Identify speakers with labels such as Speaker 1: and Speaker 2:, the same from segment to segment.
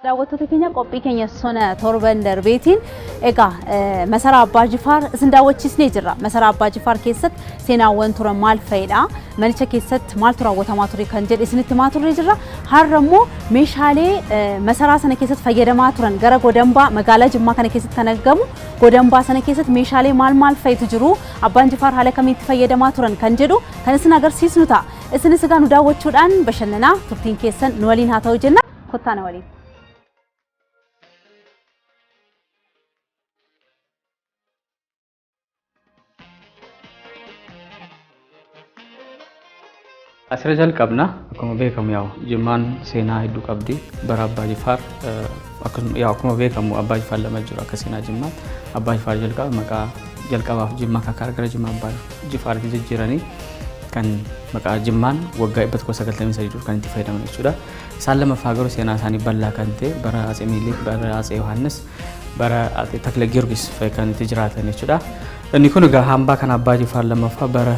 Speaker 1: daawwattoota keenya qophii keenya sona torban darbeetiin egaa masaraa Abbaa Jifaar isin daawwachiisnee jirra. Masaraa Abbaa Jifaar keessatti seenaawwan turan maal fa'idha? Manicha keessatti maaltu raawwatamaa ture kan jedhu isinitti himaa turree jirra. Har'a immoo meeshaalee masaraa sana keessatti fayyadamaa turan gara Godambaa magaalaa Jimmaa kana keessatti kan argamu Godambaa sana keessatti meeshaalee maal fa'itu jiru? Abbaan Jifaar haala kamiitti fayyadamaa turan kan jedhu kan isin agarsiisnu ta'a. Isinis egaa nu daawwachuudhaan bashannanaa turtiin keessan nu waliin haa ta'u jenna. Kottaa na waliin.
Speaker 2: Asirra jalqabna akkuma beekamu yaa'u Jimmaan seenaa hedduu qabdi bara Abbaa Jifaar akkuma beekamu Abbaa Jifaar lama jiru akka seenaa Jimmaatti Abbaa Jifaar jalqabaaf Jimmaa kakkaar gara Jimmaa Abbaa Jifaaritti jijjiiranii kan maqaa Jimmaan waggaa 193 dur kan itti fayyadaman jechuudha. Isaan lamaffaa garuu seenaa isaanii bal'aa kan ta'e bara Atsee Minilik bara Atsee Yohaannis bara Atsee Takle Giyoorgis kan itti jiraatan jechuudha. Inni kun egaa hambaa kan Abbaa Jifaar lamaffaa bara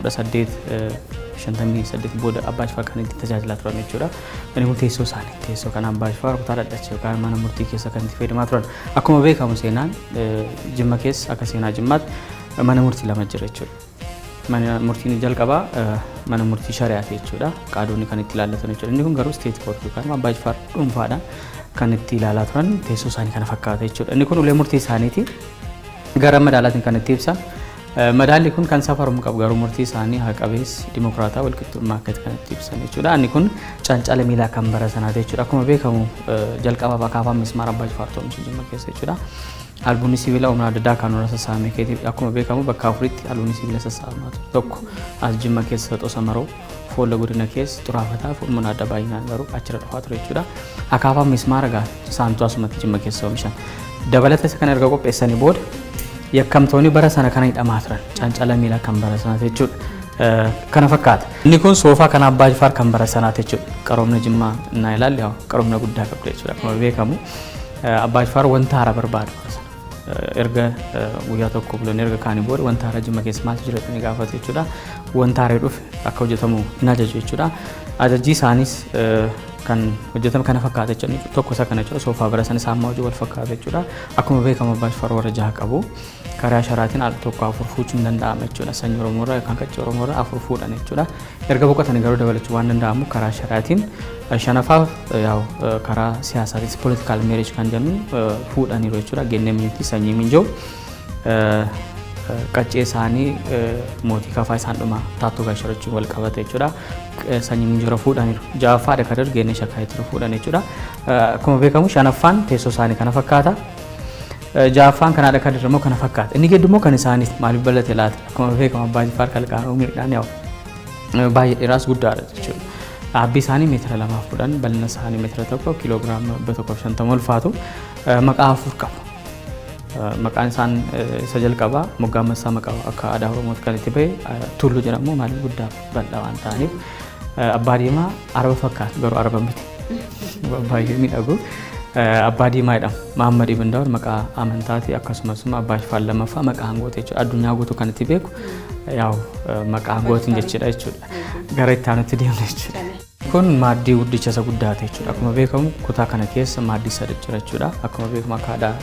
Speaker 2: 1858 booda Abbaa Jifaar kan itti tajaajilaa turan jechuudha. Inni kun teessoo isaanii teessoo kan Abbaa Jifaar kutaa dhadhacha yookaan mana murtii keessa kan itti fayyadamaa turan. Akkuma beekamu seenaan Jimma keessa akka seenaa Jimmaatti mana murtii lama jira jechuudha. Mana murtiin jalqabaa mana murtii shari'aati jechuudha. Qaadoonni kan itti ilaallatan jechuudha. Inni kun garuu state court yookaan Abbaa Jifaar dhuunfaadhaan kan itti ilaalaa turan teessoo isaanii kana fakkaata jechuudha. Inni kun ulee murtii isaaniiti gara madaalaatiin kan itti ibsan. Madaalli kun kan safaramuu qabu garuu murtii isaanii haqabees dimokiraataa walqixxummaa akka kan itti ibsan jechuudha. Inni kun cancala miilaa kan bara sanaati jechuudha. Akkuma beekamu jalqaba akaafaan mismaara Abbaa Jifaar ta'umsi Jimma keessa jechuudha. Albuunni sibiila humna adda addaa kan irra sassaabame keetiif akkuma beekamu bakka afuritti albuunni sibiila sassaabamaa ture. Tokko as Jimma keessa Xosa Maroo, Foolla Godina keessa Xuraafataa fi humna adda baay'inaan garuu achirra dhufaa ture jechuudha. Akaafaan mismaara gaa saantuu asumatti Jimma keessa oomishan. Dabalata isa kana erga qopheessanii booda yakkamtoonni bara sana kana hidhamaa turan cancala miilaa kan bara sana jechuudha. Kana fakkaata. Inni kun soofaa kan Abbaa Jifaar kan bara sana jechuudha. Qaroomna Jimmaa naa ilaalli qaroomna guddaa qabda jechuudha. Akkuma beekamu Abbaa Jifaar wanta haaraa barbaadu erga guyyaa tokko bulan erga kaanii booda wanta haaraa Jimma keessa maaltu jira jedhanii gaafatu jechuudha. Wanta haaraa dhufe akka hojjetamu hin ajaju jechuudha. Ajajji isaanis kan hojjetame kana fakkaata jechuudha. Tokko isa kana jechuudha. Soofaa bara sana isaan hojii wal fakkaata jechuudha. Akkuma beekamu Abbaa Jifaar warra jaha qabu. Karaa sharaatiin al tokko afur fuuchuun danda'ama jechuudha. Sanyii Oromoo irraa yookaan qaccee Oromoo irraa afur fuudhan jechuudha. Erga boqotanii garuu dabalachuu waan danda'amu karaa sharaatiin shanaffaaf karaa siyaasaatiin political marriage kan jennu fuudhaniiru jechuudha. Gennee miniitti sanyii minjoo qaccee isaanii mootii kafaa isaan dhuma taattuu gaasharachuun wal qabate jechuudha. Sanyii minjoora fuudhaniiru. Ja'affaadha kan gennee shakkaayitti fuudhan jechuudha. Akkuma beekamu shanaffaan teessoo isaanii kana fakkaata. Ja'affaan kanaadha kan dirramoo kana fakkaata. Inni geddummoo kan isaaniif maaliif bal'ate laata? Akkuma beekamu Abbaa Jifaar kalqaanuu miidhaan baay'ee dheeraas guddaadha jechuudha. Dhaabbii isaanii meetira 2.10 bal'ina isaanii meetira 1 kiiloogiraama 150 ulfaatu maqaa 4 qabu. Maqaan isaan isa jalqabaa moggaamessa maqaa akka aadaa Oromootti kan itti bahe Tulluu jedhamu maaliif guddaa bal'aa waan ta'aniif Abbaa Diimaa arba fakkaatu garuu arba miti. Baay'ee miidhagu. Abbaa Diimaa jedhama. Mahammad Ibn Daawud maqaa amantaati akkasumas Abbaa Jifaar lamaffaa maqaa hangooti jechuudha. Addunyaa guutuu kan itti beeku maqaa hangootiin jechuudha jechuudha. Gara itti aanutti deemna jechuudha. Kun maaddii guddicha isa guddaati jechuudha. Akkuma beekamu kutaa kana keessa maaddii sadii jira jechuudha. Akkuma beekamu akka aadaa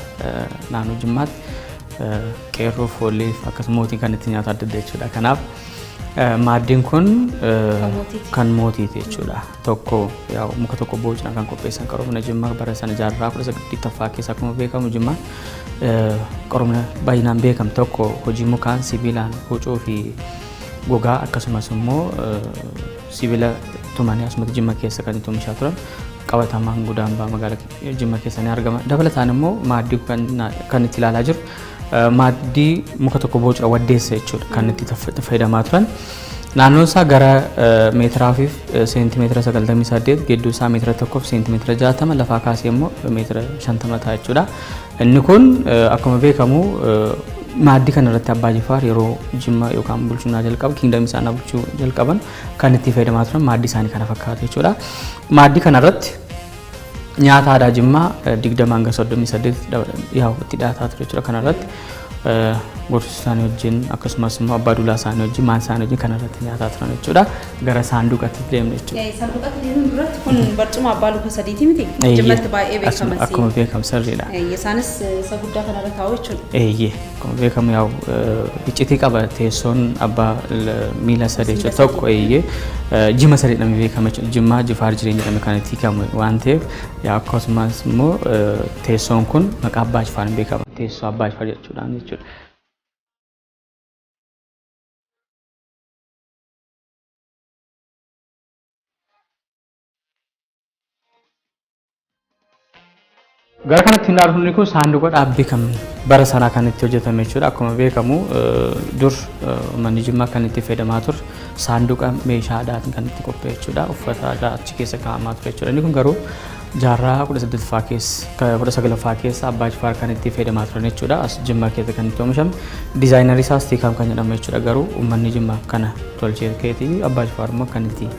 Speaker 2: naannoo Jimmaatti qeerroo foollee akkasumas mootiin kan itti nyaatu adda adda jechuudha. Kanaaf maaddiin kun kan mootiiti jechuudha. Tokko muka tokko boocina kan qopheessan qaroomina Jimmaa bara sana jaarraa 19ffaa keessa akkuma beekamu Jimmaan qaroomina baay'inaan beekamu tokko hojii mukaan sibiilaan bocuu fi gogaa akkasumas immoo sibiila tumanii asumatti Jimma keessa kan itti oomishaa turan qabatamaan Godambaa magaalaa Jimma keessa ni argama. Dabalataan immoo maaddii kan itti ilaalaa jiru maaddii muka tokko bocuudha waddeessa jechuudha kan itti fayyadamaa turan. Naannoon isaa gara meetiraa fi seentimeetira 98 gidduu isaa meetira 1 fi seentimeetira 60 lafaa kaasee immoo meetira 50 ta'a jechuudha. Inni kun akkuma beekamu maaddii kana irratti Abbaa Jifaar yeroo Jimma yookaan bulchummaa jalqaba kingdom isaanii bulchuu jalqaban kan itti fayyadamaa turan maaddii isaanii kana fakkaata jechuudha. Maaddii kana irratti nyaata aadaa Jimmaa 20 hanga 38 itti dhiyaataa ture jechuudha. Kana irratti gorsa isaanii wajjin akkasumas immoo abbaa duulaa isaanii wajjin maan isaanii wajjin kan irratti nyaataa turan jechuudha. Gara saanduqatti deemne jechuudha.
Speaker 1: Saanduqatti deemuun duratti kun barcuma abbaa luka sadiiti miti. Jimmatti baay'ee beekamas.
Speaker 2: Akkuma beekamu sirriidha.
Speaker 1: Isaanis isa guddaa kanarra taa'u jechuudha.
Speaker 2: Akkuma beekamu yaa'u iccitii qaba teessoon abbaa miila sadii jechuudha tokko jimma sadii dhamee beekama jechuudha. Jimmaa Jifaar jireenya dhamee kan itti hiikamu waan ta'eef akkasumas immoo teessoon kun maqaa abbaa Jifaariin beekama. Teessoo abbaa Jifaar jechuudhaan jechuudha. Gara kanatti hin arginu kun saanduqa dhaabbii kan bara sanaa kan itti hojjetame jechuudha. Akkuma beekamu dur manni Jimmaa kan itti fayyadamaa ture saanduqa meeshaa aadaatiin kan itti qophaa'e jechuudha. Uffata aadaa achi keessa kaa'amaa ture jechuudha. Inni kun garuu jaarraa 19ffaa keessa abbaa Jifaar kan itti fayyadamaa turan jechuudha. As Jimmaa keessa kan itti oomishame diizaayinarii isaas Tiikaam kan jedhamu jechuudha. Garuu uummanni Jimmaa kana tolchee keetii abbaa Jifaar immoo kan itti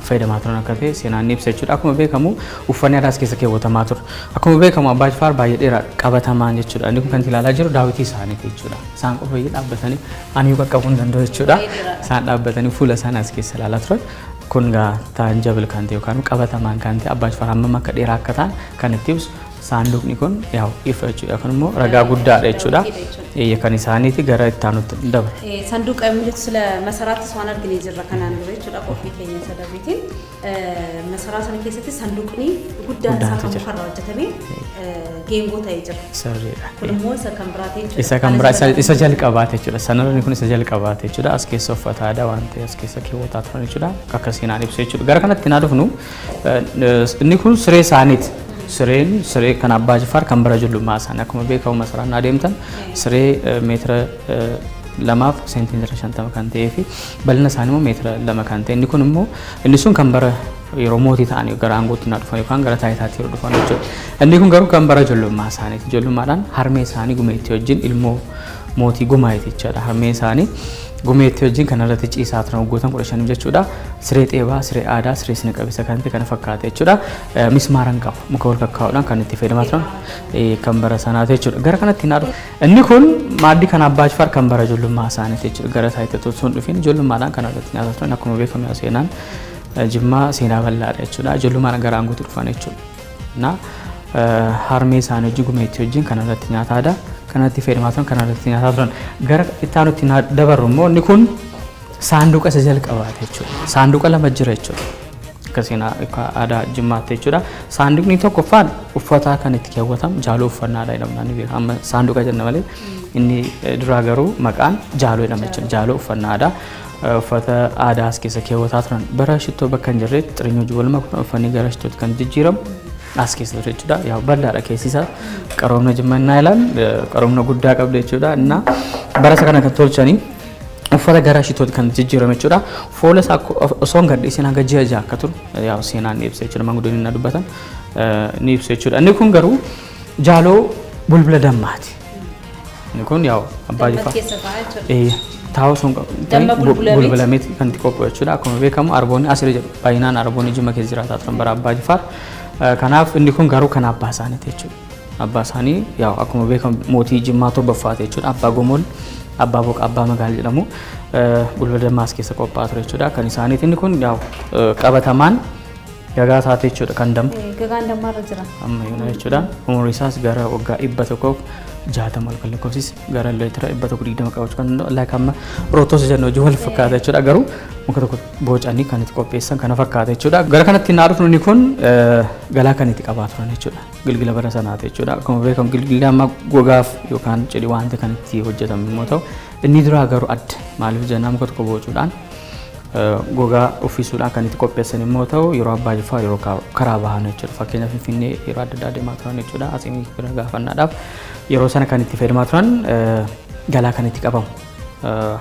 Speaker 2: fayyadamaa turan akka ta'e seenaan ni ibsa jechuudha. Akkuma beekamu uffanni aadaas keessa keewwatamaa ture. Akkuma beekamu abbaa Jifaar baay'ee dheeraa qabatamaan jechuudha. Inni kun kan ilaalaa jiru daawwitii isaaniiti jechuudha. Isaan qofa dhaabbatanii ani qaqqabuu hin danda'u jechuudha. Isaan dhaabbatanii fuula isaanii as keessa ilaalaa turan. Kun taanjabil kan ta'e yookaan qabatamaan kan ta'e abbaa Jifaar hammam akka dheeraa akka ta'an kan itti ibsu saanduqni kun yaa'u ifa jechuudha. Kun immoo ragaa guddaadha jechuudha. Kan isaaniiti gara itti aanutti dabra.
Speaker 1: Saanduqa miliks sila masaraattis waan arginu jirra kanaan dura jechuudha qophii keenya sadabiitiin. Masaraa sana keessatti saanduqni guddaan isaa kan mukarraa hojjetame geengoo ta'ee jira.
Speaker 2: Sirriidha.
Speaker 1: Kun immoo isa kan biraate jechuudha.
Speaker 2: Isa kan biraa isa jalqabaate jechuudha. Sanarri kun isa jalqabaate jechuudha. As keessa uffata aadaa waan ta'e as keessa keewwataa turan jechuudha. Akka seenaan ibsu jechuudha. Gara kanatti naa dhufnu inni kun siree isaaniiti. Siree kan abbaa Jifaar kan bara ijoollummaa isaanii akkuma beekamu masaraan adeemtan siree meetira 2 fi seentimeetira 50 kan ta'ee fi bal'ina isaanii immoo meetira 2 kan ta'e. Inni sun kan bara yeroo mootii ta'anii gara aangootti naa dhufan yookaan gara taayitaatti yeroo dhufan jechuudha. Inni kun garuu kan bara ijoollummaa isaaniiti. Ijoollummaadhaan harmee isaanii gumeettii wajjin ilmoo mootii gumaayiti jechuudha. Harmee isaanii gumeettii wajjin kan irratti ciisaa turan waggoota 15 jechuudha. Siree xeebaa, siree aadaa, siree sina qabeessa kan ta'e kana fakkaata jechuudha. Mismaaran qabu muka wal kakkaa'uudhaan kan itti fayyadamaa turan kan bara sanaati jechuudha. Gara kanatti naa dhufu. Inni kun maaddii kan abbaa Jifaar kan bara ijoollummaa isaaniiti jechuudha. Gara taayitaatti osoo hin dhufin ijoollummaadhaan kan irratti nyaataa turan akkuma beekamu seenaan Jimmaa seenaa bal'aadha jechuudha. Ijoollummaan gara aangootti dhufan jechuudha. Harmee isaanii wajjin gumeettii wajjin kan irratti nyaataa aadaa kanatti fayyadamaa turan kan irratti nyaataa turan. Gara itti aanutti dabarru immoo inni kun saanduqa isa jalqabaate jechuudha. Saanduqa lama jira jechuudha. Akka seenaa aadaa Jimmaatti jechuudha. Saanduqni tokkoffaan uffata kan itti keewwatamu jaaloo uffannaadha jedhama. Amma saanduqa jenna malee inni duraa garuu maqaan jaaloo jedhama jechuudha. Jaaloo uffannaa aadaa uffata aadaa as keessa keewwataa turan. Bara shittoo bakka hin jirretti xirinyoo jiwalma kun uffanni gara shittootti kan jijjiiramu as keessa ture jechuudha. Yaa bal'aadha keessi isaa qaroomna Jimmaa ilaalan qaroomna guddaa qabda jechuudha. Innaa bara isa kana kan tolchanii uffata gara shittootti kan jijjiiramu jechuudha. Fuula isaa osoo hin gadhiisin hanga ji'a ja'a akka turu yaa seenaan ni ibsa jechuudha. Manguddoonni na dubbatan ni ibsa jechuudha. Inni kun garuu jaaloo bulbula dammaati. Inni kun yaa abbaa Jifaar taa'u sun bulbulameeti kan itti qophaa'u jechuudha. Akkuma beekamu arboonni asirra jedhu baay'inaan arboonni Jimmaa keessa jiraataa turan bara abbaa Jifaar. Kanaaf inni kun garuu kan abbaa isaaniiti jechuudha. Abbaa isaanii yaa akkuma beekamu mootii Jimmaa torbaffaati jechuudha. Abbaa Gomool, abbaa Boqa, abbaa Magaal jedhamu bulbula dammaas keessa qophaa'aa ture jechuudha. Kan isaaniiti inni kun yaa qabatamaan gagaa taate jechuudha kan damu.
Speaker 1: Gagaan dammaarra jira.
Speaker 2: Amma yoo jechuudha. Umurii isaas gara waggaa 160 ol kan lakkoofsis gara leetira 120 qabachuu kan danda'u. Amma rootos jennu hojii wal fakkaata jechuudha. Garuu muka tokko bocanii kan itti qopheessan kana fakkaata jechuudha. Gara kanatti naa dhufnu inni kun galaa kan itti qabaa turan jechuudha. Gilgila bara sanaati jechuudha. Akkuma beekamu gilgilli amma gogaaf yookaan cidhi waanta kan itti hojjetamu yommuu ta'u inni duraa garuu adda. Maaliif jennaan muka tokko bocuudhaan gogaa uffisuudhaan kan itti qopheessan yommuu ta'u yeroo abbaa Jifaar yeroo karaa bahan jechuudha. Fakkeenyaaf Finfinnee yeroo adda addaa deemaa turan jechuudha. Asiin bira gaafannaadhaaf yeroo sana kan itti fayyadamaa turan galaa kan itti qabamu.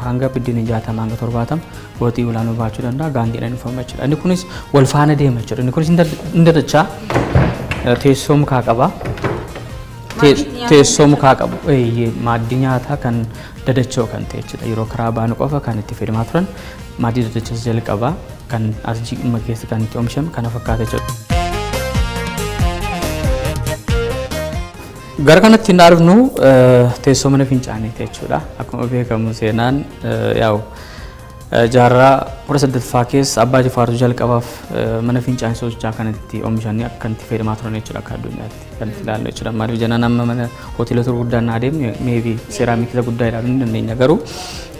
Speaker 2: Hanga biddeen 60 hanga 70 watii olaanoo baachuu danda'a gaangeedhaan dhufamu jechuudha. Inni kunis wal faana deema jechuudha. Inni kunis hin dadachaa teessoo mukaa qaba. Teessoo mukaa qabu maaddii nyaataa kan dadachoo kan ta'e jechuudha. Yeroo karaa baanu qofa kan itti fayyadamaa turan maaddii dadachoo jalqabaa kan as Jimmaa keessa kan itti oomishame kana fakkaata jechuudha. Gara kanatti hin arginu teessoo mana fincaaniiti jechuudha. Akkuma beekamu seenaan yaa'u jaarraa 18ffaa keessa Abbaa Jifaartu jalqabaaf mana fincaanii sochichaa kanatti oomishanii akka itti fayyadamaa turan jechuudha akka addunyaatti kan itti ilaallu jechuudha. Maaliif jennaan amma mana hoteelota gurguddaan adeemne meebii seeraamikii guddaa ilaaluu ni dandeenya garuu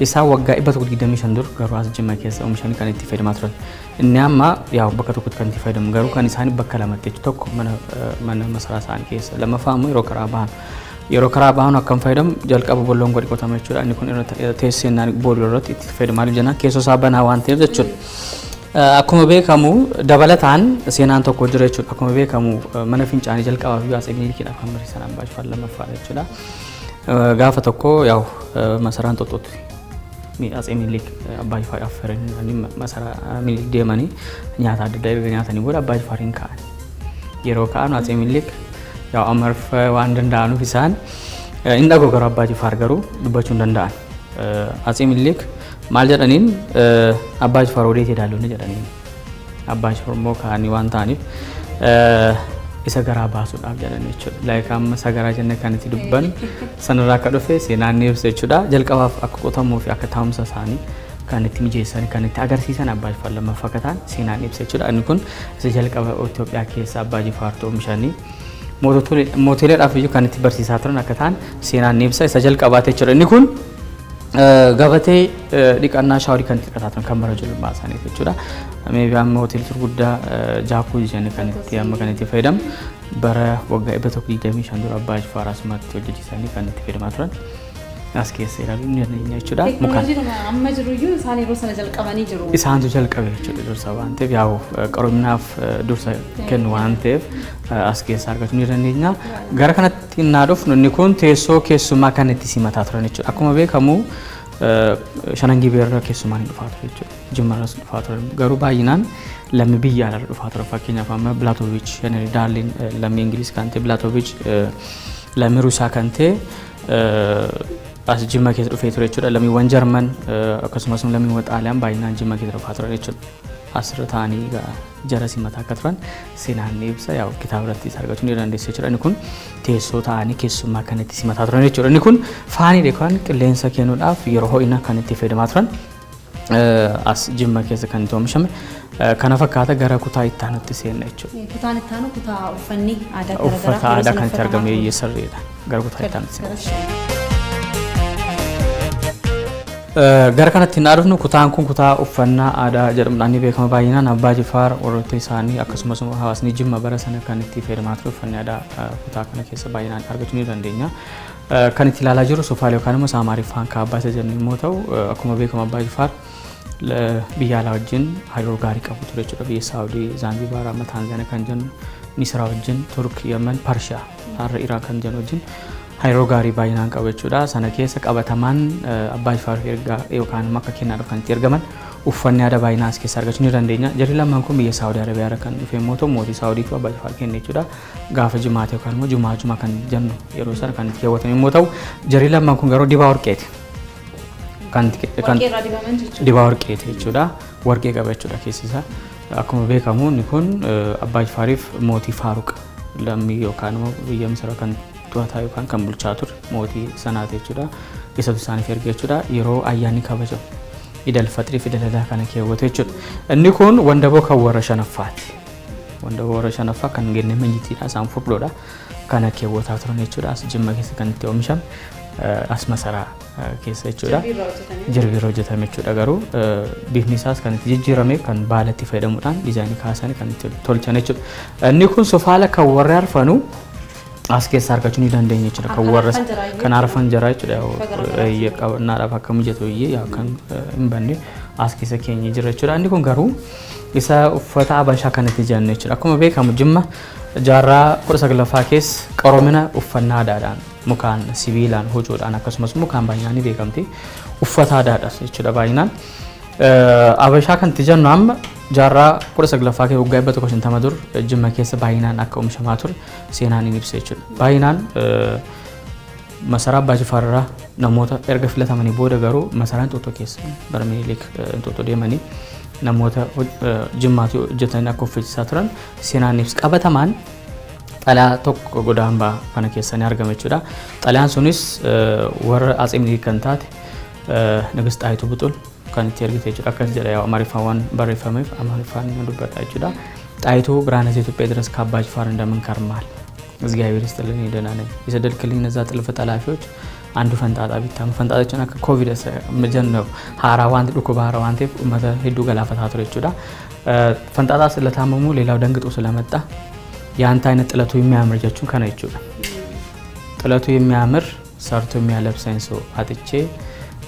Speaker 2: isaan waggaa 125 dur garuu as Jimma keessa oomishanii kan itti fayyadamaa turan. Inni amma yaa'u bakka tokkotti kan itti fayyadamu garuu kan isaan bakka lamatti jechuudha. Tokko mana masaraa isaanii keessa lammaffaa immoo yeroo karaa bahan akkam fayyadamu jalqaba bolloon godhi qotama jechuudha. Inni kun teesseenaan booloo irratti itti fayyadamu maaliif jennaan keessoo isaa banaa waan ta'eef jechuudha. Akkuma beekamu dabalataan seenaan tokko jira jechuudha. Akkuma beekamu mana fincaanii jalqabaa fi Atsee Minilikiidha kan barsiisan Abbaa Jifaar lammaffaa jechuudha. Gaafa tokko yaa'u masaraan Xoxxootti Atsee Minilik Abbaa Jifaar affeeranii masaraa Minilik deemanii nyaata adda addaa erga nyaatanii booda Abbaa Jifaariin ka'an. Yeroo ka'an Atsee Minilik yaa'u ammarf waan danda'anuuf isaan inni dhagoo garuu Abbaa Jifaar garuu dubbachuu hin danda'an. Atsee Minilik maal jedhaniin Abbaa Jifaar odeetii ilaaluu jedhaniin. Abbaa Jifaar immoo ka'anii waan ta'aniif isa garaa baasuudhaaf jedhan jechuudha. Laayika amma isa garaa jennee kan itti dubban sanarraa akka dhufe seenaan ni ibsa jechuudha. Jalqabaaf akka qotamuu fi akka taa'umsa isaanii kan itti mijeessan kan itti agarsiisan Abbaa Jifaar lammaffaa akka ta'an seenaan ibsa jechuudha. Inni kun isa jalqaba Itoophiyaa keessa Abbaa Jifaartu oomishanii mootileedhaaf iyyuu kan itti barsiisaa turan akka ta'an seenaan ni ibsa isa jalqabaate jechuudha. Inni kun gabatee dhiqannaa shaaworii kan itti dhiqataa turan kan bara ijoollummaa isaanii jechuudha. Meebii amma hoteelota gurguddaa Jaakuu jennee kan itti amma kan itti fayyadamu bara waggaa 125 dura Abbaa Jifaar asumatti hojjechiisanii kan itti fayyadamaa turan as keessa ilaaluu ni dandeenya jechuudha.
Speaker 1: Teknooloojiin amma jiru iyyuu isaan yeroo sana jalqabanii jiru.
Speaker 2: Isaantu jalqabe jechuudha dursa waan ta'eef yaa'u qaroominaaf dursa kennu waan ta'eef as keessa argachuu ni dandeenya. Gara kanatti innaa dhufnu inni kun teessoo keessummaa kan itti simataa turan jechuudha. Akkuma beekamu Shanangii Beerraa keessummaan hin dhufaa ture jechuudha. Jimmarras dhufaa turan garuu baay'inaan lammii biyya alaa dhufaa turan. Fakkeenyaaf amma Bilaatoovich Henry Daarlin lammii Ingiliis kan ta'e Bilaatoovich lammii Ruusaa kan ta'e as Jimma keessa dhufee ture jechuudha. Lammiiwwan Jarman akkasumas lammiiwwan Xaaliyaan baay'inaan Jimma keessa dhufaa turan jechuudha. Asirra ta'anii jara simataa akka turan seenaan ni ibsa yaa'u kitaaba irratti argachuu ni dandeessa jechuudha. Inni kun teessoo ta'anii keessummaa kan itti simataa turan jechuudha. Inni kun faanii kan qilleensa kennuudhaaf yeroo ho'ina kan itti fayyadamaa turan as Jimma keessa kan itti oomishame. Kana fakkaata gara kutaa itti aanutti seenna jechuudha.
Speaker 1: Kutaan itti aanu kutaa uffanni aadaa garaagaraa
Speaker 2: uffata aadaa kan itti argamu sirriidha. Gara kutaa itti aanutti seenna. Gara kanatti hin dhufnu kutaan kun kutaa uffannaa aadaa jedhamuudhaan ni beekama baay'inaan Abbaa Jifaar warroota isaanii akkasumas hawaasni Jimma bara sana kan itti fayyadamaa ture uffanni aadaa kutaa kana keessa baay'inaan argachuu ni dandeenya. Kan itti ilaalaa jiru Sofaalee yookaan immoo Saamaariffaan Kaabbaa isa jennu yommuu ta'u akkuma beekamu Abbaa Jifaar biyya alaa wajjin hariiroo gaarii qabu ture jechuudha. Biyya Saawudii, Zaanzibaar, amma Taanzaaniyaa kan jennu, Misraa wajjin, Turkii, Yemen, Parshiyaa, har'a Iraan kan jennu wajjin hariiroo gaarii baay'inaan qabu jechuudha. Sana keessa qabatamaan Abbaa Jifaar ergaa yookaan akka kennaadhaaf kan itti ergaman uffanni aadaa baay'inaan as keessa argachuu ni dandeenya. Jarri lamaan kun biyya Saawudii Arabiyaa irraa kan dhufe yommuu ta'u mootii Saawudiitu Abbaa Jifaar kenne jechuudha. Gaafa jimaata yookaan immoo jumaa kan jennu yeroo sana kan itti keewwatan yommuu ta'u jarri lamaan kun garuu dibaa warqeeti. Dibaa warqeeti jechuudha. Warqee qaba jechuudha keessi isaa. Akkuma beekamu inni kun Abbaa Jifaariif mootii Faaruq lammii yookaan immoo biyya Misraa kan to'ataa yookaan kan bulchaa ture mootii sanaati jechuudha. Isatu isaaniif erga jechuudha. Yeroo ayyaanni kabajamu Idil Fixrii fi Idil Adhaa kana keewwatu jechuudha. Inni kun wandaboo kan warra shanaffaati. Wandaboo warra shanaffaa kan genne manjitiidha isaan furdoodha. Kana keewwataa turan jechuudha. As Jimma keessa kan itti oomishame as masaraa keessa jechuudha. Jirbiirra hojjetame jechuudha garuu bifni isaas kan itti jijjiirame kan baalatti fayyadamuudhaan diizaayinii kaasanii kan itti tolchan jechuudha. Inni kun sofaala kan warra arfanu as keessa argachuu ni dandeenya jechuudha. Kan warra kan arfan jara jechuudha. Qabannaadhaaf akka mijatu iyyee kan hin banne as keessa keenya jira jechuudha. Inni kun garuu isa uffata Habashaa kan itti jennu jechuudha. Akkuma beekamu Jimma jaarraa 19ffaa keessa qaroomina uffannaa aadaadhaan mukaan sibiilaan hojoodhaan akkasumas mukaan baay'inaan ni beekamti. Uffata aadaadhaas jechuudha baay'inaan. Habashaa kan itti jennu amma jaarraa 19ffaa keessa waggaa 150 dur Jimma keessa baay'inaan akka oomishamaa ture seenaan ni ibsa jechuudha. Baay'inaan masaraa Abbaa Jifaar irraa namoota erga filatamanii booda garuu masaraan Inxooxxoo keessa bara Minilik Inxooxxoo deemanii namoota Jimmaatti hojjetanii akka uffachiisaa turan seenaan ibsa. Qabatamaan xalayaa tokko godaambaa kana keessanii argame jechuudha. Xalayaan sunis warra Atsee Minilik kan taate Nigist Xaayituu Buxul kan itti ergite jechuudha. Akkas jedha yaa'u Amaariffaan waan barreeffameef Amaariffaan dubbata jechuudha. Xaayituu ብርሃነ ኢትዮጵያ ድረስ ከአባ ጅፋር እንደምን ከርማል እግዚአብሔር ይስጥልን ደህና ነኝ የሰደድክልኝ እነዛ ጥልፍ ጠላፊዎች አንዱ ፈንጣጣ ቢታም ፈንጣጣችን አከ ኮቪድ መጀነው ሃራዋንት ዱኩ ባራዋንት መተ ሄዱ ገላፈታቶች ይችላል ፈንጣጣ ስለታመሙ ሌላው ደንግጦ ስለመጣ ያንተ አይነት ጥለቱ የሚያምርጃችሁ ከነ ይችላል ጥለቱ የሚያምር ሰርቶ የሚያለብሰኝ ሰው አጥቼ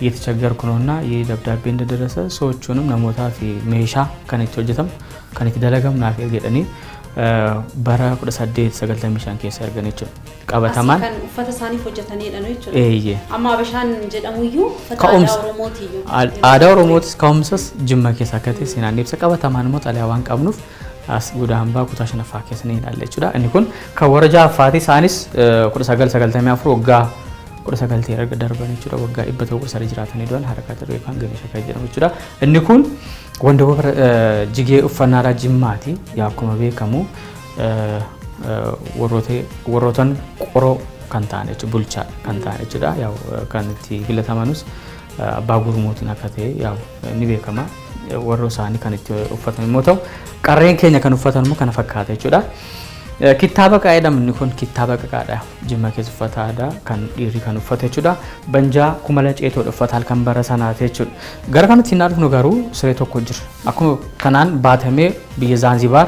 Speaker 2: እየተቸገርኩ ነውና ይህ ደብዳቤ እንደደረሰ ሰዎቹንም ነሞታፊ ሜሻ ከነች ወጀተም ከነች ደለገም ናፊ ገደኒ bara 1895 keessa arganichu qabataman
Speaker 1: kan uffata isaanii hojjetanidha no jechuudha.
Speaker 2: Eeyyee.
Speaker 1: Amma Habashaan jedhamuyyuu uffata aadaa Oromootiyyuu.
Speaker 2: Aadaa Oromootis ka'umsas Jimma keessa akka ta'e seenaan ibsa qabataman immoo xalayaa waan qabnuuf as Gudaambaa kutaa shanaffaa keessa ni ilaalla jechuudha. Inni kun kan warra ja'affaati isaanis 1994 waggaa 19 erga darban jechuudha waggaa 100 jiraatanii duran haraka turre yookaan Ganeesha kan jedhamu jechuudha. Inni kun wanda jigee uffannaadhaa Jimmaati yaa akkuma beekamu warrootan qoroo kan ta'an jechuudha bulchaa kan ta'an jechuudha yaa kan itti filatamanus abbaa gurmuutiin akka ta'e yaa ni beekama warroo isaanii kan itti uffatan immoo ta'u qarreen keenya kan uffatan immoo kana fakkaata jechuudha. Kitaaba qaayedamni kun kitaaba qaqaadha Jimma keessa uffata aadaa kan dhiirri kan uffate jechuudha banjaa kumala ceetoo uffata halkan bara sanaati jechuudha gara kanatti hin arginu garuu siree tokko jira akkuma kanaan baatamee biyya Zanzibar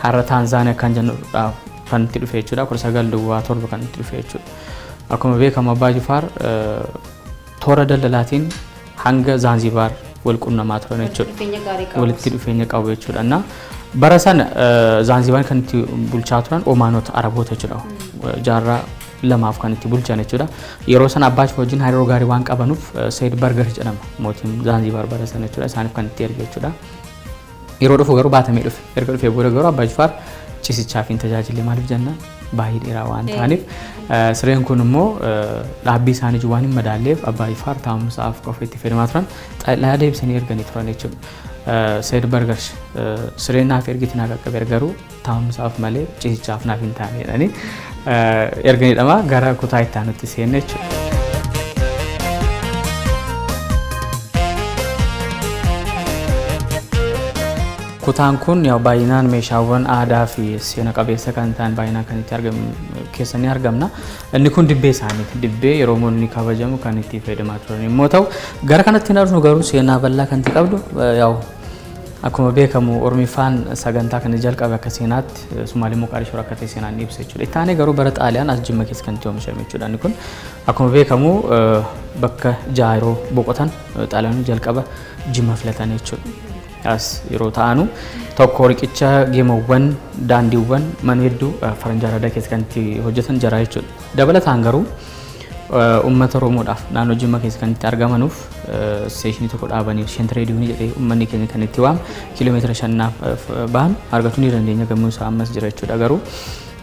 Speaker 2: har'a Taanzaaniyaa kan jennuudha kan itti dhufe jechuudha 1907 kan itti dhufe jechuudha akkuma beekamu Abbaa Jifaar toora daldalaatiin hanga Zanzibar wal qunnamaa turan jechuudha walitti dhufeenya qabu jechuudha bara sana Zanzibar kan itti bulchaa turan Omaanota Araboota jechuudha jaarraa lamaaf kan itti bulchan jechuudha yeroo sana Abbaa Jifaar wajjin hariiroo gaarii waan qabanuuf Sayyid Bargar jedhama mootiin Zanzibar bara sana jechuudha isaaniif kan itti erge jechuudha yeroo dhufu garuu baatamee dhufe erga dhufee booda garuu Abbaa Jifaar cisichaaf hin tajaajille maaliif jenna baay'ee dheeraa waan ta'aniif sireen kun immoo dhaabbii isaanii waan hin madaalleef Abbaa Jifaar taa'umsaaf qofa itti fayyadamaa turan xalayaa deebisanii erganii turan jechuudha. Sayyid Bargar sireen naaf ergiti naa qaqqabe garuu taa'umsaaf malee cisichaaf naaf hin taane jedhanii erganidhama gara kutaa itti aanutti seenne jechuudha. Kutaan kun yaa baay'inaan meeshaawwan aadaa fi seena qabeessa kan ta'an baay'inaan kan itti argamu keessanii argamna. Inni kun dibbee isaaniiti. Dibbee yeroo moonni kabajamu kan itti fayyadamaa turan immoo ta'u gara kanatti hin arginu garuu seenaa bal'aa kan itti qabdu yaa'u akkuma beekamu Oromifaan sagantaa kan jalqabe akka seenaatti Sumaalee Moqaadishoo akka ta'e seenaan ibsa jechuudha. Itti aanee garuu bara Xaaliyaan as Jimma keessa kan itti oomishame jechuudha. Inni kun akkuma beekamu bakka jaaroo boqotan Xaaliyaan jalqaba Jimma filatan jechuudha. As yeroo ta'anu tokko riqicha geemawwan daandiiwwan mana hedduu faranjaa aadaa keessa kan itti hojjetan jira jechuudha. Dabalataan garuu uummata Oromoodhaaf naannoo Jimma keessa kan itti argamanuuf isteeshinii tokko dhaabanii shentereediyoonii jedhee uummanni keenya kan itti waamu kiiloomeetira 5 bahan argachuu ni dandeenya gamoo isaa ammas jira jechuudha garuu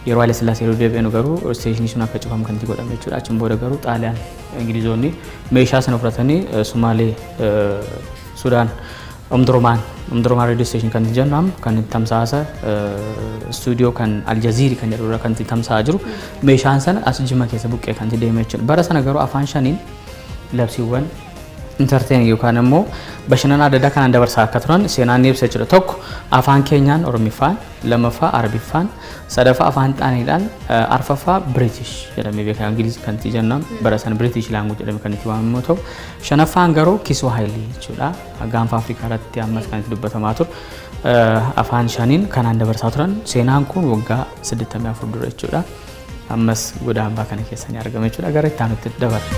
Speaker 2: yeroo Haile Sillaasee yeroo deebi'anu garuu isteeshinii sun akka cufamu kan itti godhame jechuudha achiin booda garuu Xaaliyaan Ingilizoonni meeshaa sana fudhatanii Sumaalee Sudaan Omdurman radio station kan jennamu kan tamsaasa studio kan Aljazeera kan jedhu kan tamsaa jiru meeshaan sana as Jimma keessa buqqee kan deemee jechuudha bara sana garuu afaan shaniin labsiiwwan entertain yookaan immoo bashannana adda addaa kan dabarsaa akka turan seenaan ibsa jechuudha tokko afaan keenyaan Oromifaan lamaffaa Arabiffaan sadaffaa afaan Xaaniidhaan arfaffaa British jedhamee beekama Ingiliz kan itti jennamu bara sana British language jedhamee kan itti waamamu ta'u shanaffaan garuu Kiswahili jechuudha gaanfa Afrikaa irratti ammas kan itti dubbatamaa ture afaan shaniin kanaan dabarsaa turan seenaan kun waggaa 84 dura jechuudha ammas Gudaambaa kana keessa ni argama jechuudha gara itti aanutti dabarra.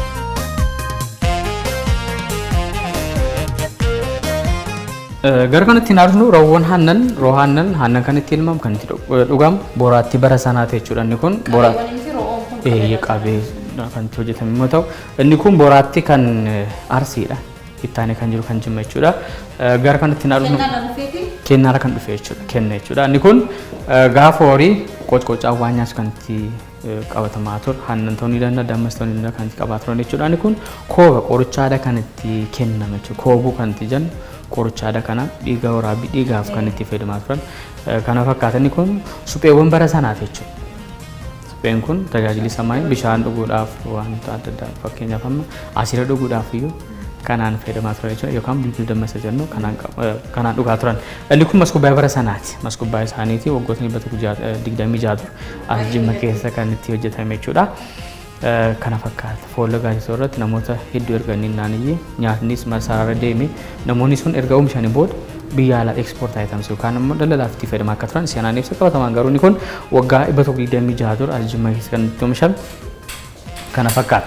Speaker 2: Gara kanatti naarnu roowwan hannan kan itti ilmaam kan itti dhugam boraatti bara sanaati jechuudha inni kun boraatti qabee kan itti hojjetame immoo ta'u inni kun boraatti kan Arsiidha ittaane kan jiru kan Jimma jechuudha gara kanatti naarnu kennaara kan dhufe jechuudha kenna jechuudha inni kun gaafa horii qoccocaa waanyaas kan itti qabatamaa ture hannan ta'uu ni danda'a dammas ta'uu ni danda'a kan itti qabaa turan jechuudha inni kun kooba qorichaadha kan itti kenname jechuudha koobuu kan itti jennu qorichaadha kana dhiiga waraabbii dhiigaaf kan itti fayyadamaa turan kana fakkaatani kun supheewwan bara sanaati jechuudha. Supheen kun tajaajilli samaayii bishaan dhuguudhaaf wanta adda addaa fakkeenyaaf amma asiira dhuguudhaaf iyyuu kanaan fayyadamaa turan jechuudha yookaan bilbil dammasa jennu kanaan dhugaa turan. Inni kun maskubbaa bara sanaati. Maskubbaa isaaniiti waggootni 126 dur as Jimma keessa kan itti hojjetame jechuudha. Kana fakkaata foollee gaazexaa irratti namoota hedduu erganii naaniyyi nyaatnis masarara deeme namoonni sun erga oomishanii booda biyya alaa export items yookaan immoo daldalaaf itti fayyadamaa akka turan seenaan ibsa qabatamaan garuu kun waggaa 126 dur as Jimma keessa kan itti oomishame kana fakkaata.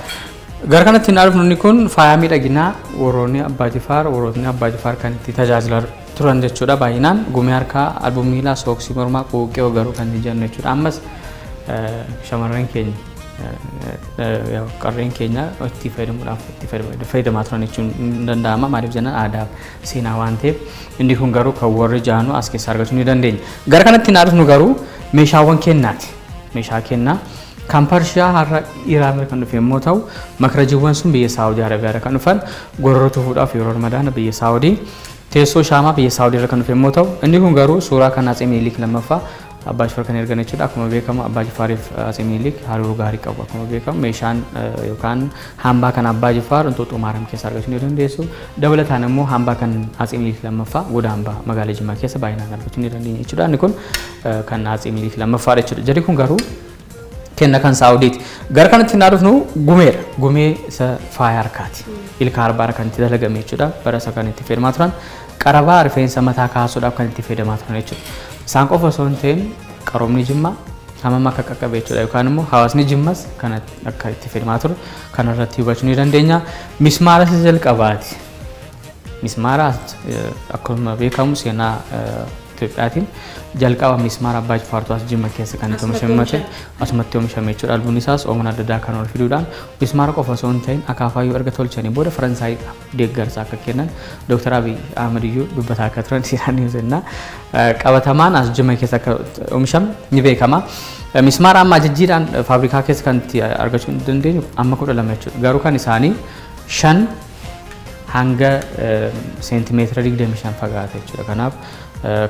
Speaker 2: Gara kanatti hin arginu kun faaya miidhaginaa warroonni Abbaa Jifaar kan itti tajaajilaa turan jechuudha. Baay'inaan gumee harkaa, albuumii miilaa, sooksii mormaa, quuqqee garuu kan jennu jechuudha. Ammas shamarran keenya qarreen keenya itti fayyadamaa turan jechuun ni danda'ama. Maaliif jennaan aadaa seenaa waan ta'eef inni kun garuu kan warri jaanu as keessaa argachuu ni dandeenya. Gara kanatti hin arginu garuu meeshaawwan kennaati. Meeshaa kennaa kan Pershiyaa har'a Iraan kan dhufe yommuu ta'u makarajiiwwan sun biyya Saawudii Arabiyaa kan dhufan gororoo tufuudhaaf yeroo Ramadaana biyya Saawudii teessoo shaamaa biyya Saawudii irra kan dhufe yommuu ta'u inni kun garuu suuraa kan Atsee Minilik lammaffaa Abbaa Jifaar kan ergan jechuudha. Akkuma beekamu Abbaa Jifaariif Atsee Minilik hariiroo gaarii qabu. Akkuma beekamu meeshaan yookaan hambaa kan Abbaa Jifaar Inxooxxoo Maariyaam keessa argachuu ni dandeessu. Dabalataan immoo hambaa kan Atsee Minilik lammaffaa goda hambaa magaalaa Jimmaa keessa baay'inaan argachuu ni dandeenya jechuudha. Inni kun kan Atsee Minilik lammaffaa jechuudha. Jarri kun garuu kenna kan Saawudiiti. Gara kanatti hin dhufnu gumeedha. Gumee isa faaya harkaati. Ilka arbaa kan itti dalagame jechuudha. Bara isa kan itti fayyadamaa turan qarabaa rifeensa mataa kaasuudhaaf kan itti fayyadamaa turan jechuudha. Isaan qofa osoo hin ta'in qaroomni Jimmaa hammam akka qaqqabe jechuudha yookaan immoo hawaasni Jimmas kan akka itti fayyadamaa ture kan irratti hubachuu ni dandeenya. Mismaara isa jalqabaati. Mismaara akkuma beekamu seenaa Itoophiyaatiin jalqaba mismaara Abbaa Jifaartu as Jimma keessa kan itti oomishame asumatti oomishame jechuudha. Albuun isaas oomishna adda addaa kan ol fiduudhaan mismaara qofa osoo hin ta'in akaafaayyuu erga tolchanii booda Faransaay deeggarsa akka kennan Dr. Abiy Ahmed iyyuu dubbataa akka turan seenaan ni jenna. Qabatamaan as Jimma keessa akka oomishame ni beekama. Mismaara amma jijjiidhaan faabrikaa keessa kan itti argachuu hin dandeenyu amma 12 jechuudha. Garuu kan isaanii 5 hanga seentimeetira 25 fagaata jechuudha. Kanaaf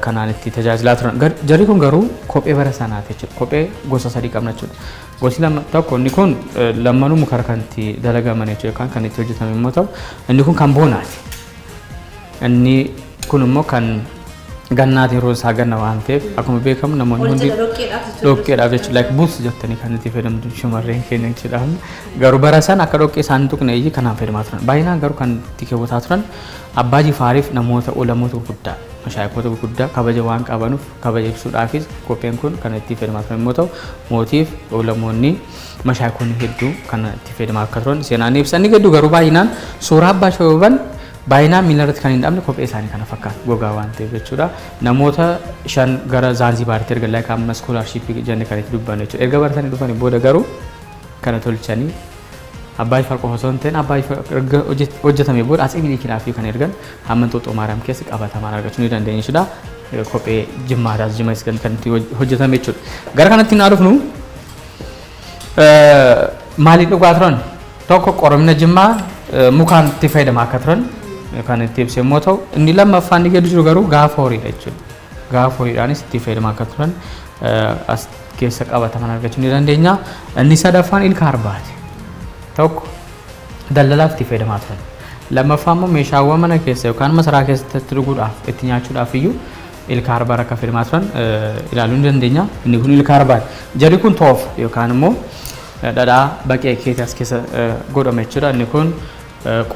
Speaker 2: kanaan itti tajaajilaa turan. Jarri kun garuu kophee bara sanaati jechuudha. Kophee gosa 3 qabna jechuudha. Gosi tokko inni kun lammanuu muka kan itti dalagaman jechuudha kan itti hojjetame immoo ta'u inni kun kan boonaati. Inni kun immoo kan gannaati yeroo isaa ganna waan ta'eef akkuma beekamu namoonni hundi dhoqqeedhaaf jechuudha. Like boots jettanii kan itti fayyadamtu shamarreen keenya jechuudha. Garuu bara sana akka dhoqqee isaan tuqne iyyuu kanaan fayyadamaa turan. Baay'inaan garuu kan itti keewwataa turan Abbaa Jifaariif namoota olamoota gurguddaa mashaayikoota gurguddaa kabaja waan qabanuuf kabaja ibsuudhaafis kopheen kun kan itti fayyadamaa turan yommuu ta'u mootiif olamoonni mashaayikoonni hedduu kan itti fayyadamaa akka turan seenaan ibsanni hedduu garuu baay'inaan suuraa abbaa shooban baay'inaan miila irratti kan hin dhabne kophee isaanii kana fakkaata gogaa waan ta'eef jechuudha. Namoota 5 gara Zaanzibaaritti erga laayika amma iskoolaarshiippii jenne kan itti dubban jechuudha. Erga baratanii dhufanii booda garuu kana tolchanii Abbaa Jifaar qofa osoo hin ta'in Abbaa Jifaar erga hojjetame booda Atsee Minilikiidhaaf kan ergan hamma Inxooxxoo Maariyaam keessa qabatamaan argachuu ni dandeenya jechuudha. Kophee Jimmaadhaas Jimma kan itti hojjetame jechuudha. Gara kanatti hin dhufnu maaliif dhugaa turan? Tokko qoromina Jimmaa mukaan itti fayyadamaa akka turan kan itti ibsu yommuu ta'u inni lammaffaan inni gadi jiru garuu gaafa horiidha jechuudha. Gaafa horiidhaanis itti fayyadamaa akka turan as keessa qabatamaan argachuu ni dandeenya. Inni sadaffaan ilka arbaati. Tokko daldalaaf itti fayyadamaa turan. Lammaffaan immoo meeshaawwan mana keessa yookaan masaraa keessatti dhuguudhaaf itti nyaachuudhaaf iyyuu ilka arbaa akka fayyadamaa turan ilaaluu ni dandeenya. Inni kun ilka arbaati. Jarri kun toof yookaan immoo dhadhaa baqee keessa as keessa godhame jechuudha. Inni kun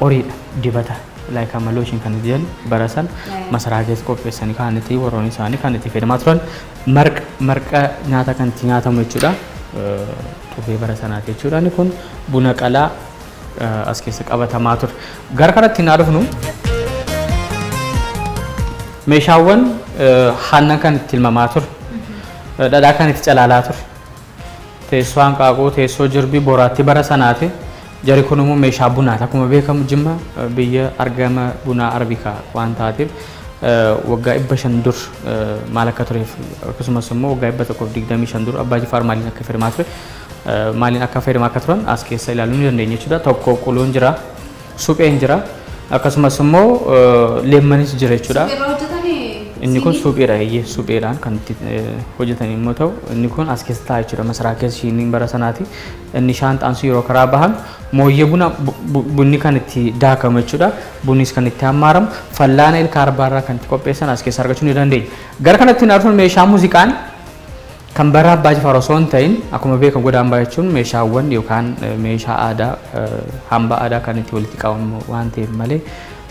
Speaker 2: qoriidha dibata like lotion kan jedhan bara san masaraa keessa qopheessanii kan itti warroonni isaanii kan itti fayyadamaa turan marqa nyaata kan itti nyaatamu jechuudha. Tufee bara sanaati jechuudha. Inni kun buna qalaa as keessa qabatamaa ture. Gara kanatti hin dhufnu meeshaawwan hanna kan itti ilmamaa ture. Dhadhaa kan itti calaalaa ture. Teessoo hanqaaquu, teessoo jirbii, boraatti bara sanaati. Jarri kun immoo meeshaa bunaati. Akkuma beekamu Jimma biyya argama bunaa Arabikaa waan taateef waggaa 500 dur maal akka tureef akkasumas immoo waggaa 125 dur Abbaa Jifaar maaliin akka fayyadamaa ture maaliin akka fayyadamaa akka turan as keessa ilaaluu ni dandeenya jechuudha. Tokko quluun jira, supheen jira, akkasumas immoo leemmanis jira jechuudha. Inni kun supheedha supheedhaan kan itti hojjetan immoo ta'u inni kun as keessa taa'ee jechuudha masaraa keessa shiiniin bara sanaati. Inni shaanxaan sun yeroo karaa bahan mooyyee bunni kan itti daakamu jechuudha. Bunnis kan itti hammaaramu fallaana ilka arbaarraa kan itti qopheessan as keessa argachuu ni dandeenya. Gara kanatti hin argamu meeshaa muuziqaan kan bara Abbaa Jifaar osoo hin ta'in akkuma beekamu Goda Ambaa jechuun meeshaawwan yookaan meeshaa aadaa hamba aadaa kan itti walitti qabamu waan ta'eef malee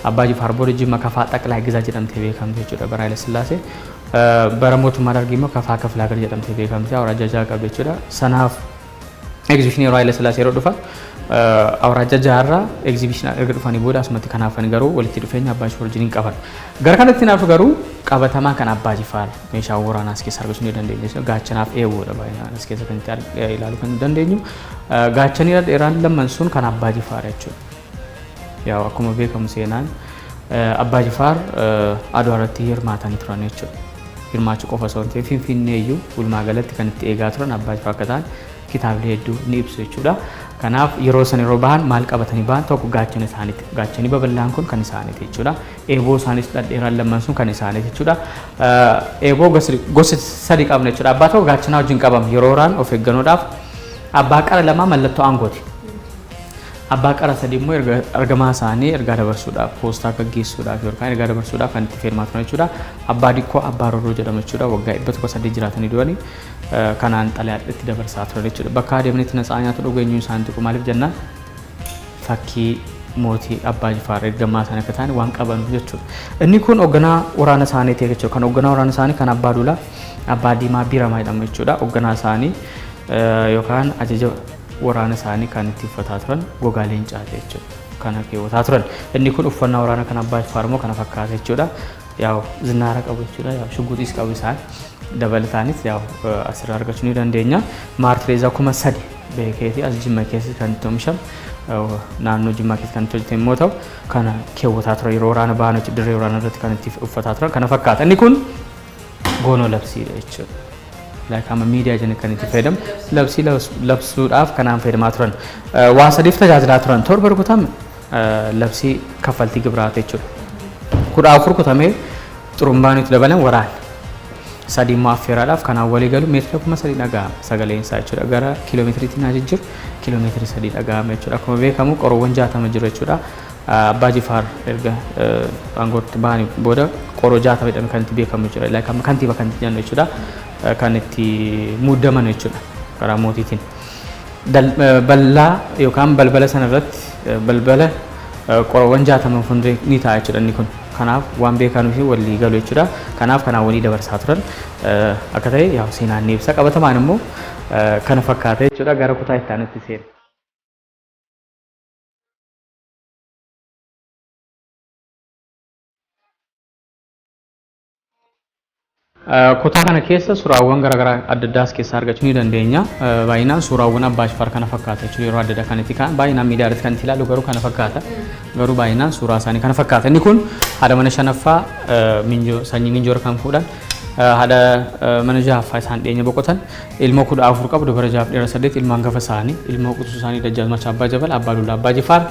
Speaker 2: Abbaa Jifaar booda Jimma Kafaa Xaqilaa Gizaa jedhamtee beekamte jechuudha bara Haile Sillaasee. Bara mootummaa Dargii immoo Kafaa Kaflaagar jedhamtee beekamte awraajja jaha qabdi jechuudha. Sanaaf egzibishinii yeroo Haile Sillaasee yeroo dhufan awraajja jaharraa egzibishinii erga dhufanii booda asumatti kanaafanii garuu walitti dhufeenya Abbaa Jifaar wajjin qaban. Gara kanatti naafu garuu qabatamaa kan Abbaa Jifaar meeshaa waraanaa as keessa argachuu ni dandeenya. Gaachanaaf eewwoodha baay'inaan as keessa kan itti ilaaluu kan dandeenyu. Gaachanii dheeraan lamman sun kan Abbaa Jifaar jechuudha. Yaa akkuma beekamu seenaan Abbaa Jifaar Adwaa irratti hirmaatanii turan jechuudha. Hirmaachuu qofa osoo hin ta'in Finfinnee iyyuu walumaa galatti kan itti eegaa turan Abbaa Jifaar akka ta'an kitaabilee hedduu ni ibsu jechuudha. Kanaaf yeroo san yeroo bahan maal qabatanii bahan tokko gaachana isaaniiti. Gaachanii babal'aan kun kan isaaniiti jechuudha. Eeboo isaanis dhedheeraan lamman sun kan isaaniiti jechuudha. Eeboo gosa sadi qabna jechuudha. Abbaa tokko gaachanaa wajjin qabama yeroo waraan of eeggannoodhaaf. Abbaa qara lamaa mallattoo aangooti. Abbaa qara sadii immoo ergamaa isaanii ergaa dabarsuudhaaf poostaa gaggeessuudhaaf yookaan ergaa dabarsuudhaaf kan itti hirmaatan jechuudha. Abbaa dikkoo abbaa rorroo jedhama jechuudha. Waggaa 103 jiraatanii du'anii kanaan xalayaa itti dabarsaa turan jechuudha. Bakka adeemanitti natsaa nyaata dhugeenyuu isaanii tuqu maaliif jennaan fakkii mootii Abbaa Jifaar ergamaa isaanii akka ta'an waan qaban jechuudha. Inni kun hoogganaa waraana isaaniiti jechuudha. Kan hoogganaa waraana isaanii kan Abbaa Duulaa Abbaa Diimaa Biramaa jedhamu jechuudha. Hoogganaa isaanii yookaan ajaja waraana isaanii kan itti uffataa turan gogaa leencaa jechuudha. Kana keewwataa turan. Inni kun uffannaa waraana kan Abbaa Jifaar immoo kana fakkaata jechuudha. Yaa'u zinnaara qabu jechuudha. Yaa'u shugguxiis qabu isaan dabalataanis yaa'u asirraa argachuu ni dandeenya. Maartireezaa 3,000 beekeeti as Jimma keessa kan itti oomishamu naannoo Jimmaa keessa kan itti hojjetamu immoo ta'u kana keewwataa turan yeroo waraana bahan dirree waraanaa irratti kan itti uffataa turan kana fakkaata. Inni kun goonoo labsiidha jechuudha. Laakama miidiyaa jenne kan itti fayyadamu labsii labsuudhaaf kanaan fayyadamaa turan. Waa sadiif tajaajilaa turan. Torba rukutame labsii kaffaltii gibiraa jechuudha. 14 rukutamee xurumbaan itti dabalan waraana. Sadii immoo affeeraadhaaf kanaan walii galu meetira 3,000 dhaga'ama sagaleen isaa jechuudha. Gara kiiloomeetiriitti naa jijjiiru kiiloomeetirii 3 dhaga'ama jechuudha. Akkuma beekamu qoroowwan 60 jiru jechuudha. Abbaa Jifaar erga aangootti bahanii booda qoroo 60 jedhamee kan itti beekamu jechuudha. Laakama kantiiba kan itti jennu jechuudha. Kan itti muuddaman jechuudha karaa mootiitiin. Bal'aa yookaan balbala sana irratti balbala qoroowwan 60 hundee ni ta'a jechuudha inni kun. Kanaaf waan beekanuu fi walii galu jechuudha. Kanaaf kanaan walii dabarsaa turan akka ta'e yaa'u seenaan ni ibsa. Qabatamaan immoo kana fakkaata jechuudha. Gara kutaa itti aanutti seena. Kutaa kana keessa suuraawwan garaagaraa adda addaa as keessaa argachuu ni dandeenya. Baay'inaan suuraawwan Abbaa Jifaar kana fakkaata jechuudha. Yeroo adda addaa kan itti ka'an baay'inaan miidiyaa irratti kan itti ilaalu garuu kana fakkaata. Garuu baay'inaan suuraa isaanii kana fakkaata. Inni kun haadha mana shanaffaa sanyii Minjoora kan fuudhan haadha mana jahaffaa isaan dhiyeenya boqotan ilmoo 14 qabu dubara 6 ilmoo hangafa isaanii ilmoo quxisuu isaanii Dajjaalmacha Abbaa Jabal Abbaa Duulaa Abbaa Jifaar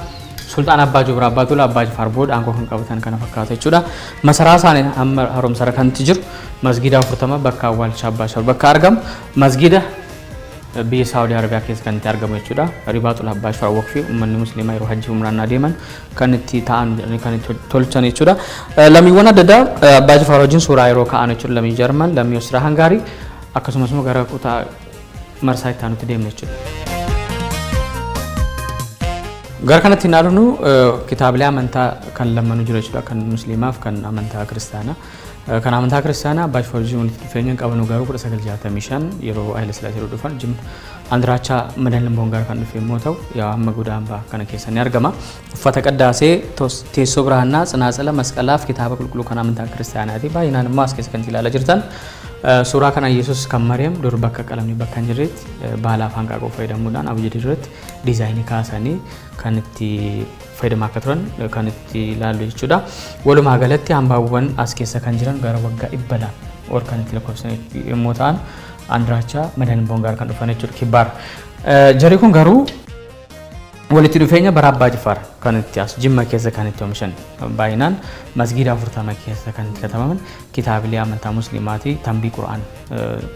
Speaker 2: Sultaan Abbaa Jubraa Abbaa Duulaa Abbaa Jifaar booda aangoo kan qabatan kana fakkaata jechuudha. Masaraa isaanii amma haaromsara kanatti jiru masgida 40 bakka awwaalcha Abbaa Jifaar bakka argamu masgida biyya Saawudii Arabiyaa keessa kan itti argamu jechuudha. Ribaaxul Abbaa Jifaar waqfii uummanni musliimaa yeroo hajjii umraan adeeman kan itti ta'an kan itti tolchan jechuudha. Lammiiwwan adda addaa Abbaa Jifaar wajjin suuraa yeroo ka'an jechuudha. Lammii Jarman, lammii Ostiraa Hangaarii akkasumas immoo gara kutaa marsaa itti aanutti deemna jechuudha. Gara kanatti ilaallu kitaabilee amantaa kan lammanuu jiru jechuudha. Kan musliimaaf kan amantaa kiristaanaa. Kan amantaa kiristaanaa Abbaa Jifaar wajjin walitti dhufeenya qaban garuu 1965 yeroo Haile Sillaasee dhufan Jimma Andiraachaa Madan Boongaar kan dhufe immoo ta'u yaa amma Goda Ambaa kana keessa ni argama. Uffata qaddaasee teessoo biraannaa tsinatsila masqalaaf kitaaba qulqulluu kan amantaa kiristaanaati. Baay'inaan immoo as keessa kan ilaalaa jirtan suuraa kana Yesuus kan Maryam dur bakka qalamni bakka hin jirretti baalaaf hanqaaquu fayyadamuudhaan abjadii irratti diizaayinii kaasanii kan itti fayyadamaa akka turan kan itti ilaallu jechuudha. Walumaa galatti hambaawwan as keessa kan jiran gara waggaa 100 ol kan itti lakkoofsan yommuu ta'an Andiraachaa Madan Boongaar kan dhufan jechuudha kibbaar. Jarri kun garuu walitti dhufeenya bara Abbaa Jifaar kan itti as Jimma keessa kan itti oomishan baay'inaan masgiida 40 keessa kan itti katabaman kitaabilee amantaa musliimaati tambii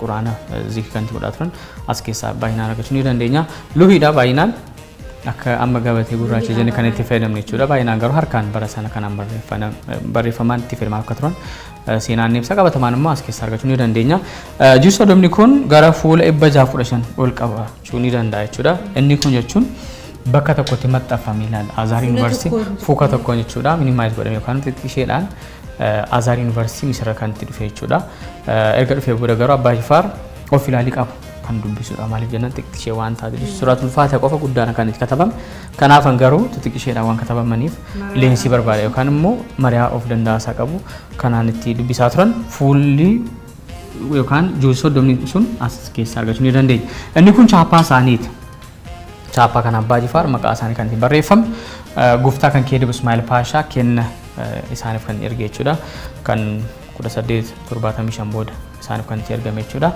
Speaker 2: quraana zikri kan itti godhaa turan as keessaa baay'inaan argachuu ni dandeenya. Luhiidha baay'inaan akka amma gabatee gurraacha jenne kan itti fayyadamne jechuudha. Baay'inaan garuu harkaan bara sana kanaan barreeffamaan itti fayyadamaa akka turan seenaan ibsa qabatamaan immoo as keessaa argachuu ni dandeenya. Ji'i soddomni kun gara fuula 615 ol qabachuu ni danda'a jechuudha. Inni kun jechuun bakka tokkotti maxxanfamee ilaala. Azhar University fuuka tokkoon jechuudha. Minimaayiz godhamee yookaan xixiqqeesheedhaan Azhar University Misira kan itti dhufe jechuudha. Erga dhufee booda garuu Abbaa Jifaar of ilaalii qabu kan dubbisudha. Maaliif jennaan xixiqqeeshee waan taate Suuratul Faatihaa qofa guddaan kan itti kataban. Kanaaf garuu xixiqqeesheedhaan waan katabamaniif leensii barbaada yookaan immoo mari'aa of danda'asaa qabu kanaan itti dubbisaa turan fuulli yookaan ji'i soddomni sun as keessaa argachuu ni dandeenya. Inni kun chaappaa isaaniiti. Chaappaa kan Abbaa Jifaar maqaa isaanii kan itti barreeffame guftaa kan Keedib Ismaa'il Paashaa kenna isaaniif kan erge jechuudha. Kan 1875 booda isaaniif kan itti ergame jechuudha.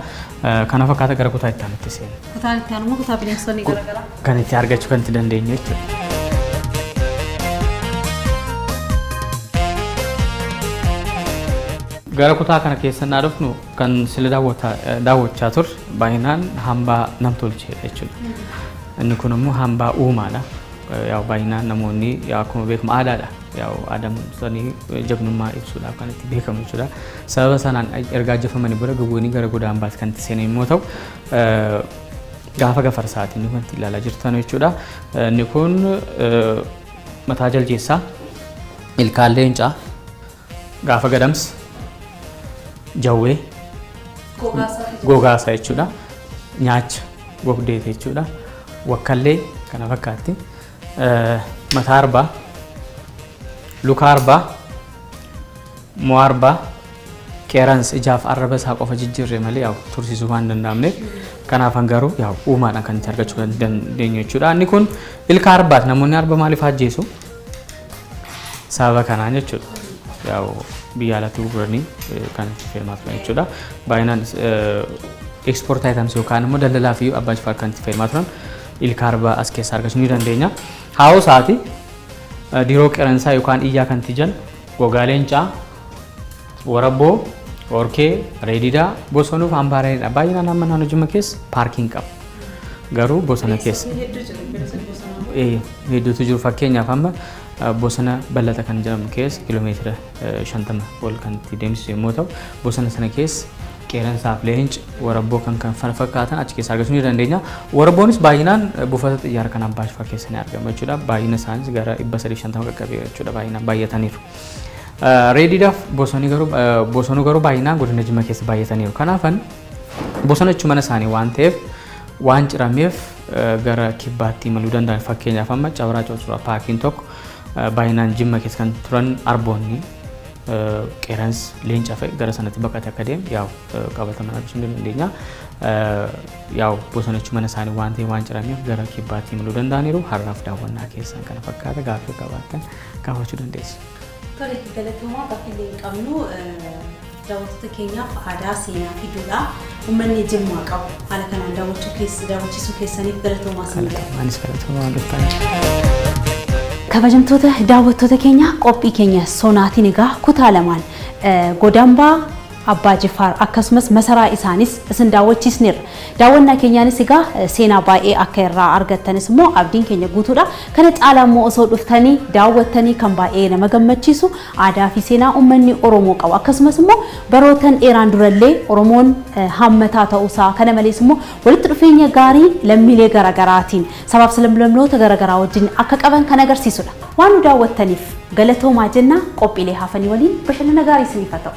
Speaker 2: Kana fakkaata gara kutaa itti aanutti seena.
Speaker 1: Kutaan itti aanu kutaa bineensonni garaagaraa
Speaker 2: kan itti argachuu kan itti dandeenyu jechuudha. Gara kutaa kana keessa naa dhufnu kan sila daawwachaa turre baay'inaan hambaa namtolcheedha jechuudha. Inni kun immoo hambaa uumaadha. Yaa baay'inaan namoonni yaa akkuma beekamu aadaadha. Yaa aadaan sanii jagnummaa ibsuudhaaf kan itti beekamu jechuudha. Sababa sanaan erga ajjeefamanii booda gabroonni gara goda hambaatti kan itti seenan yommuu ta'u gaafa gafarsaatiin kan itti ilaalaa jirtan jechuudha. Inni kun mataa jaljeessaa, ilkaan leencaa, gaafa gadamsa, jawwee, gogaasaa jechuudha. Nyaacha gogdeete jechuudha. Wakkallee kana fakkaatti mataa arbaa, luka arbaa, moo arbaa, qeeransa ijaaf arraba isaa qofa jijjiirre malee yaa'u tursiisuu waan danda'amneef kanaaf garuu yaa'u uumaadhaan kan itti argachuu kan dandeenyu jechuudha. Inni kun ilka arbaati. Namoonni arba maaliif ajjeesu? Sababa kanaan jechuudha. Yaa'u biyya alatti gurguranii kan itti fayyadamaa turan jechuudha. Baay'inaan export items yookaan immoo daldalaa fi Abbaa Jifaar kan itti fayyadamaa turan ilka arbaa as keessaa argachuu ni dandeenya. Haa'oo isaati diroo qeeransaa yookaan iyyaa kan itti jiran gogaa leencaa, warabboo, orkee, reedidaa, bosonuuf hambaareedha. Baay'inaan amma naannoo Jimma keessa paarkiin qaba. Garuu bosona keessa hedduutu jiru. Fakkeenyaaf amma bosona bal'ata kan jedhamu keessa kiiloomeetira 50 ol kan itti deemsisu yommuu ta'u bosona sana keessa qeeransaaf leenci warabboo kan fakkaatan achi keessa argachuu ni dandeenya. Warabboonis baay'inaan buufata xiyyaara kan Abbaa Jifaar keessa ni argama jechuudha. Baay'ina isaaniis gara 350 qaqqabee jechuudha. Baay'inaan baay'ataniiru. Reedidaaf bosonuu garuu baay'inaan godina Jimma keessa baay'ataniiru. Kanaafan bosona jechuun mana isaanii waan ta'eef waan cirameef gara kibbaatti imaluu danda'an. Fakkeenyaaf amma Cawraa Cawcuraa paarkiin tokko baay'inaan Jimma keessa kan turan arboonni qeerans leenca fa'i gara sanatti baqatee akka deemu yaa'u qabataman argachuu dandeenya. Yaa'u bosona jechuun mana isaanii waan ta'eef waan cirameef gara kibbaatti imaluu danda'aniiru. Har'aaf daawwannaa keessan kana fakkaata. Gaaffii qabaattan gaafachuu dandeessu.
Speaker 1: Tole galatooma gaaffii qabnu daawwattoota keenyaaf aadaa seenaa fiduudha. Uummanni Jimmaa qabu haala kanaan daawwachiisuu keessaniif galatoomaa sinidha.
Speaker 2: Anis galatoomaa dhuftan.
Speaker 1: Kabajamtoota daawwattoota keenya qophii keenya sonaatiin egaa kutaa lamaan godambaa Abbaa Jifaar akkasumas masaraa isaanis isin daawwachiisneerra. Daawwannaa keenyaanis egaa seenaa baay'ee akka irraa argattanis immoo abdiin keenya guutuudha. Kana caalaa immoo osoo dhuftanii daawwattanii kan baay'ee nama gammachiisu aadaa fi seenaa uummanni Oromoo qabu. Akkasumas immoo barootan dheeraan durallee Oromoon hammataa ta'uusaa kana malees immoo walitti dhufeenya gaarii lammiilee garaagaraatiin sabaaf sablammoota garaagaraa wajjin akka qaban kan agarsiisudha. Waan nu daawwattaniif galatoomaa jenna. Qophiilee hafanii waliin bashannana gaarii isiniif haa ta'u.